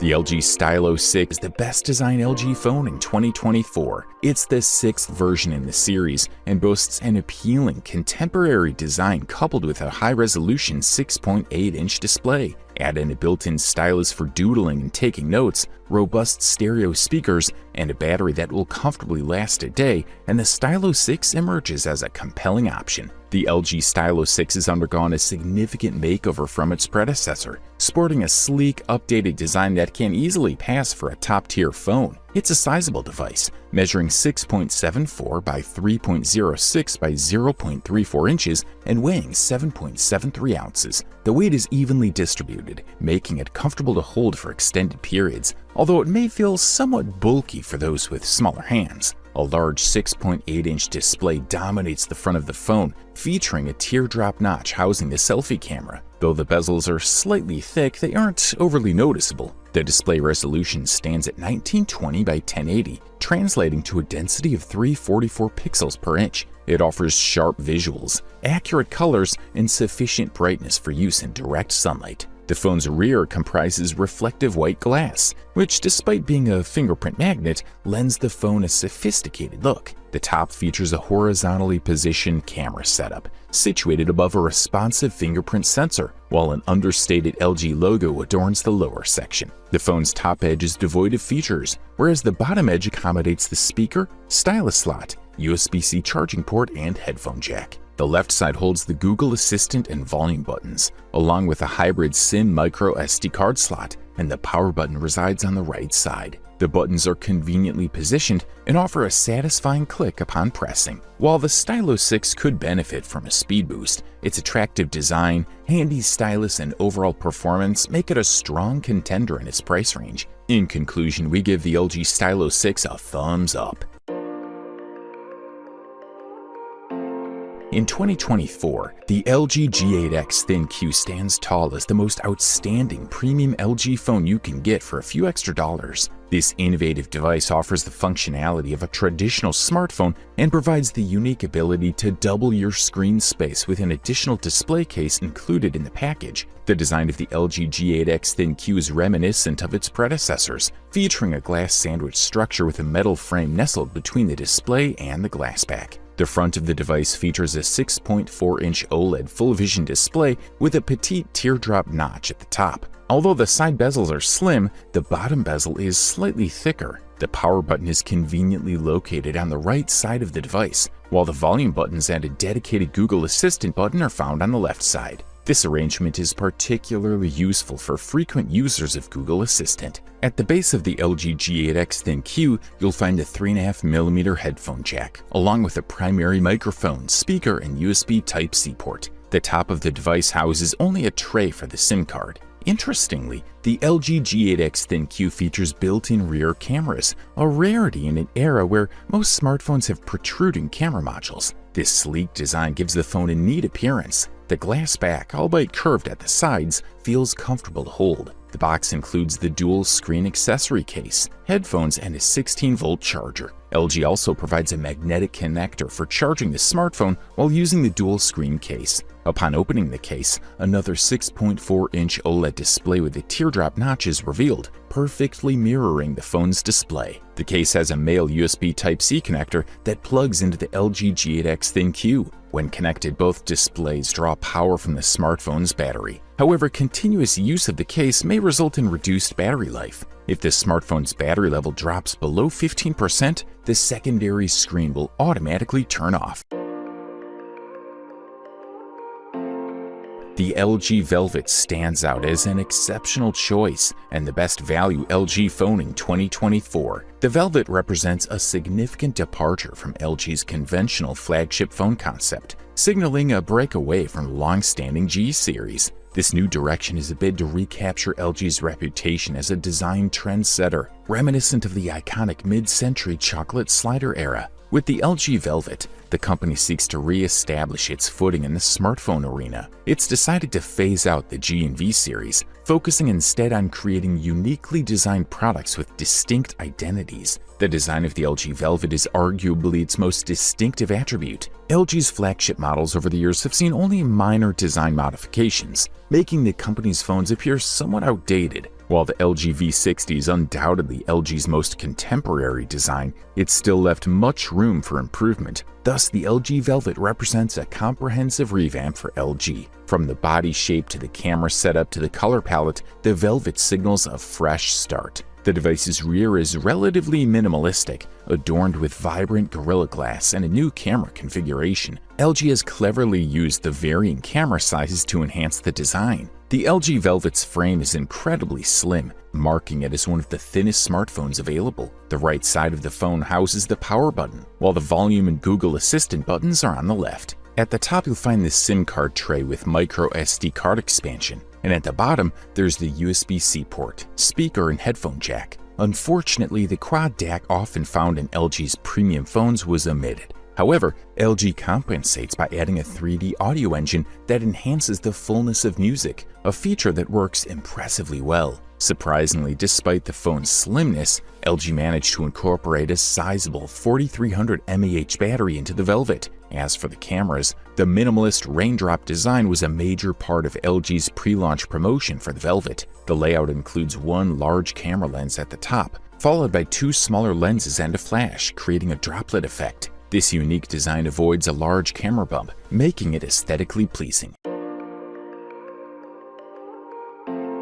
The LG Stylo 6 is the best designed LG phone in 2024. It's the 6th version in the series and boasts an appealing contemporary design coupled with a high-resolution 6.8-inch display. Add in a built-in stylus for doodling and taking notes, robust stereo speakers, and a battery that will comfortably last a day, and the Stylo 6 emerges as a compelling option. The LG Stylo 6 has undergone a significant makeover from its predecessor, sporting a sleek, updated design that can easily pass for a top-tier phone. It's a sizable device, measuring 6.74 by 3.06 by 0.34 inches and weighing 7.73 ounces. The weight is evenly distributed, making it comfortable to hold for extended periods, although it may feel somewhat bulky for those with smaller hands. A large 6.8-inch display dominates the front of the phone, featuring a teardrop notch housing the selfie camera. Though the bezels are slightly thick, they aren't overly noticeable. The display resolution stands at 1920 by 1080, translating to a density of 344 pixels per inch. It offers sharp visuals, accurate colors, and sufficient brightness for use in direct sunlight. The phone's rear comprises reflective white glass, which, despite being a fingerprint magnet, lends the phone a sophisticated look. The top features a horizontally positioned camera setup, situated above a responsive fingerprint sensor, while an understated LG logo adorns the lower section. The phone's top edge is devoid of features, whereas the bottom edge accommodates the speaker, stylus slot, USB-C charging port, and headphone jack. The left side holds the Google Assistant and volume buttons, along with a hybrid SIM micro SD card slot, and the power button resides on the right side. The buttons are conveniently positioned and offer a satisfying click upon pressing. While the Stylo 6 could benefit from a speed boost, its attractive design, handy stylus, and overall performance make it a strong contender in its price range. In conclusion, we give the LG Stylo 6 a thumbs up. In 2024, the LG G8X ThinQ stands tall as the most outstanding premium LG phone you can get for a few extra dollars. This innovative device offers the functionality of a traditional smartphone and provides the unique ability to double your screen space with an additional display case included in the package. The design of the LG G8X ThinQ is reminiscent of its predecessors, featuring a glass sandwich structure with a metal frame nestled between the display and the glass back. The front of the device features a 6.4-inch OLED full-vision display with a petite teardrop notch at the top. Although the side bezels are slim, the bottom bezel is slightly thicker. The power button is conveniently located on the right side of the device, while the volume buttons and a dedicated Google Assistant button are found on the left side. This arrangement is particularly useful for frequent users of Google Assistant. At the base of the LG G8X ThinQ, you'll find a 3.5mm headphone jack, along with a primary microphone, speaker, and USB Type-C port. The top of the device houses only a tray for the SIM card. Interestingly, the LG G8X ThinQ features built-in rear cameras, a rarity in an era where most smartphones have protruding camera modules. This sleek design gives the phone a neat appearance. The glass back, albeit curved at the sides, feels comfortable to hold. The box includes the dual screen accessory case, headphones, and a 16-volt charger. LG also provides a magnetic connector for charging the smartphone while using the dual screen case. Upon opening the case, another 6.4-inch OLED display with a teardrop notch is revealed, perfectly mirroring the phone's display. The case has a male USB Type-C connector that plugs into the LG G8X ThinQ. When connected, both displays draw power from the smartphone's battery. However, continuous use of the case may result in reduced battery life. If the smartphone's battery level drops below 15%, the secondary screen will automatically turn off. The LG Velvet stands out as an exceptional choice and the best value LG phone in 2024. The Velvet represents a significant departure from LG's conventional flagship phone concept, signaling a break away from the long-standing G series. This new direction is a bid to recapture LG's reputation as a design trendsetter, reminiscent of the iconic mid-century chocolate slider era. With the LG Velvet, the company seeks to re-establish its footing in the smartphone arena. It's decided to phase out the G and V series, focusing instead on creating uniquely designed products with distinct identities. The design of the LG Velvet is arguably its most distinctive attribute. LG's flagship models over the years have seen only minor design modifications, making the company's phones appear somewhat outdated. While the LG V60 is undoubtedly LG's most contemporary design, it still left much room for improvement. Thus, the LG Velvet represents a comprehensive revamp for LG. From the body shape to the camera setup to the color palette, the Velvet signals a fresh start. The device's rear is relatively minimalistic, adorned with vibrant Gorilla Glass and a new camera configuration. LG has cleverly used the varying camera sizes to enhance the design. The LG Velvet's frame is incredibly slim, marking it as one of the thinnest smartphones available. The right side of the phone houses the power button, while the volume and Google Assistant buttons are on the left. At the top, you'll find the SIM card tray with micro SD card expansion, and at the bottom, there's the USB-C port, speaker, and headphone jack. Unfortunately, the quad DAC often found in LG's premium phones was omitted. However, LG compensates by adding a 3D audio engine that enhances the fullness of music, a feature that works impressively well. Surprisingly, despite the phone's slimness, LG managed to incorporate a sizable 4300 mAh battery into the Velvet. As for the cameras, the minimalist raindrop design was a major part of LG's pre-launch promotion for the Velvet. The layout includes one large camera lens at the top, followed by two smaller lenses and a flash, creating a droplet effect. This unique design avoids a large camera bump, making it aesthetically pleasing.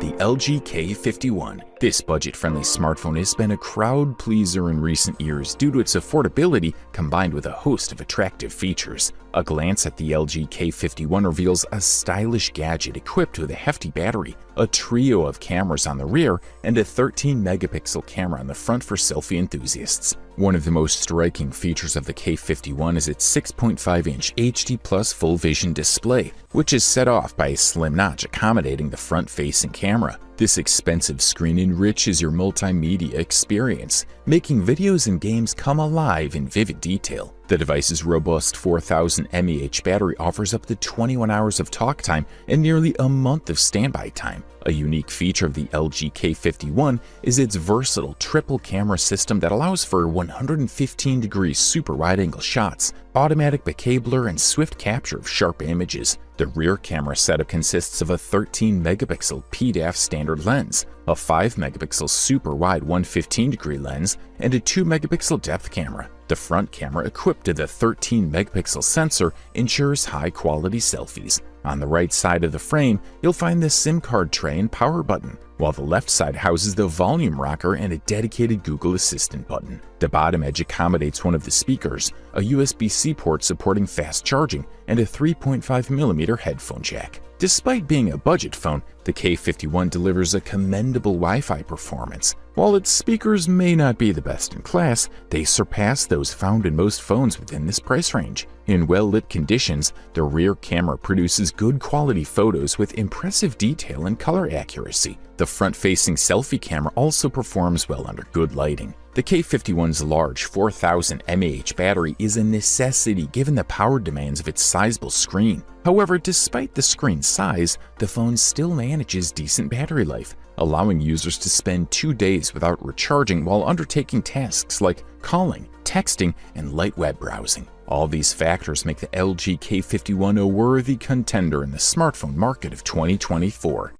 The LG K51. This budget-friendly smartphone has been a crowd pleaser in recent years due to its affordability combined with a host of attractive features. A glance at the LG K51 reveals a stylish gadget equipped with a hefty battery, a trio of cameras on the rear, and a 13-megapixel camera on the front for selfie enthusiasts. One of the most striking features of the K51 is its 6.5-inch HD+ full vision display, which is set off by a slim notch accommodating the front-facing camera. This expensive screen enriches your multimedia experience, making videos and games come alive in vivid detail. The device's robust 4000 mAh battery offers up to 21 hours of talk time and nearly a month of standby time. A unique feature of the LG K51 is its versatile triple camera system that allows for 115-degree super wide-angle shots, automatic bokeh blur, and swift capture of sharp images. The rear camera setup consists of a 13-megapixel PDAF standard lens, a 5-megapixel super wide 115-degree lens, and a 2-megapixel depth camera. The front camera, equipped with a 13-megapixel sensor, ensures high-quality selfies. On the right side of the frame, you'll find the SIM card tray and power button, while the left side houses the volume rocker and a dedicated Google Assistant button. The bottom edge accommodates one of the speakers, a USB-C port supporting fast charging, and a 3.5mm headphone jack. Despite being a budget phone, the K51 delivers a commendable Wi-Fi performance. While its speakers may not be the best in class, they surpass those found in most phones within this price range. In well-lit conditions, the rear camera produces good quality photos with impressive detail and color accuracy. The front-facing selfie camera also performs well under good lighting. The K51's large 4000 mAh battery is a necessity given the power demands of its sizable screen. However, despite the screen size, the phone still manages decent battery life, allowing users to spend 2 days without recharging while undertaking tasks like calling, texting, and light web browsing. All these factors make the LG K51 a worthy contender in the smartphone market of 2024.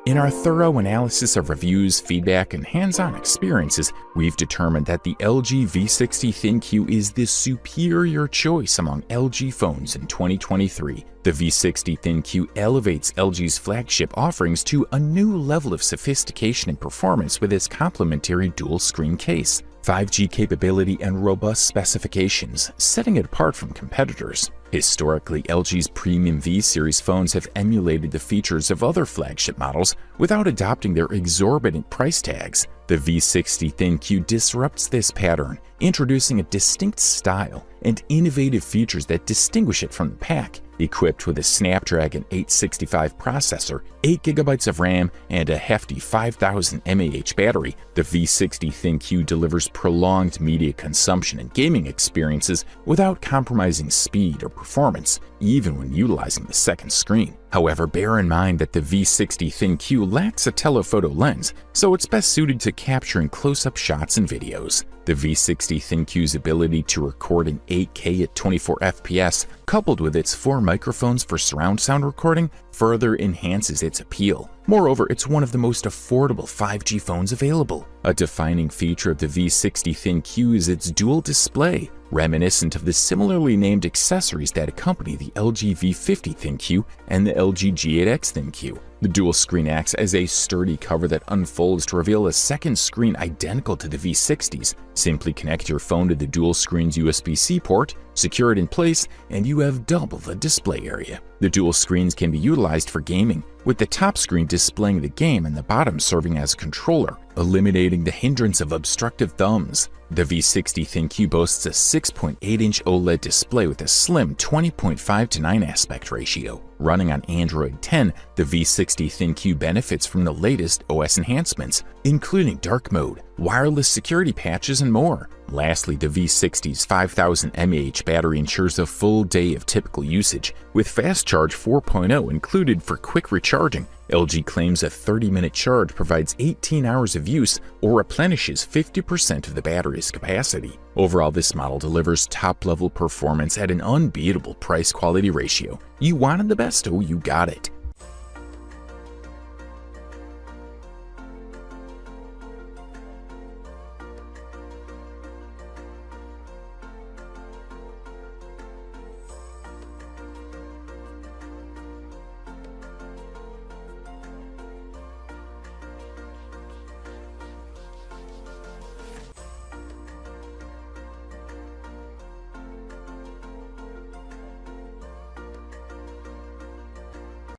In our thorough analysis of reviews, feedback, and hands-on experiences, we've determined that the LG V60 ThinQ is the superior choice among LG phones in 2023. The V60 ThinQ elevates LG's flagship offerings to a new level of sophistication and performance with its complementary dual-screen case, 5G capability, and robust specifications, setting it apart from competitors. Historically, LG's premium V-series phones have emulated the features of other flagship models without adopting their exorbitant price tags. The V60 ThinQ disrupts this pattern, introducing a distinct style and innovative features that distinguish it from the pack. Equipped with a Snapdragon 865 processor, 8GB of RAM, and a hefty 5000 mAh battery, the V60 ThinQ delivers prolonged media consumption and gaming experiences without compromising speed or performance, even when utilizing the second screen. However, bear in mind that the V60 ThinQ lacks a telephoto lens, so it's best suited to capturing close-up shots and videos. The V60 ThinQ's ability to record in 8K at 24 FPS, coupled with its 4 microphones for surround sound recording further enhances its appeal. Moreover, it's one of the most affordable 5G phones available. A defining feature of the V60 ThinQ is its dual display, reminiscent of the similarly named accessories that accompany the LG V50 ThinQ and the LG G8X ThinQ. The dual screen acts as a sturdy cover that unfolds to reveal a second screen identical to the V60's. Simply connect your phone to the dual screen's USB-C port, secure it in place, and you have double the display area. The dual screens can be utilized for gaming, with the top screen displaying the game and the bottom serving as a controller, eliminating the hindrance of obstructive thumbs. The V60 ThinQ boasts a 6.8-inch OLED display with a slim 20.5:9 aspect ratio. Running on Android 10, the V60 ThinQ benefits from the latest OS enhancements, including dark mode, wireless security patches, and more. Lastly, the V60's 5000 mAh battery ensures a full day of typical usage, with Fast Charge 4.0 included for quick recharging. LG claims a 30-minute charge provides 18 hours of use or replenishes 50% of the battery's capacity. Overall, this model delivers top-level performance at an unbeatable price-quality ratio. You wanted the best, oh, you got it.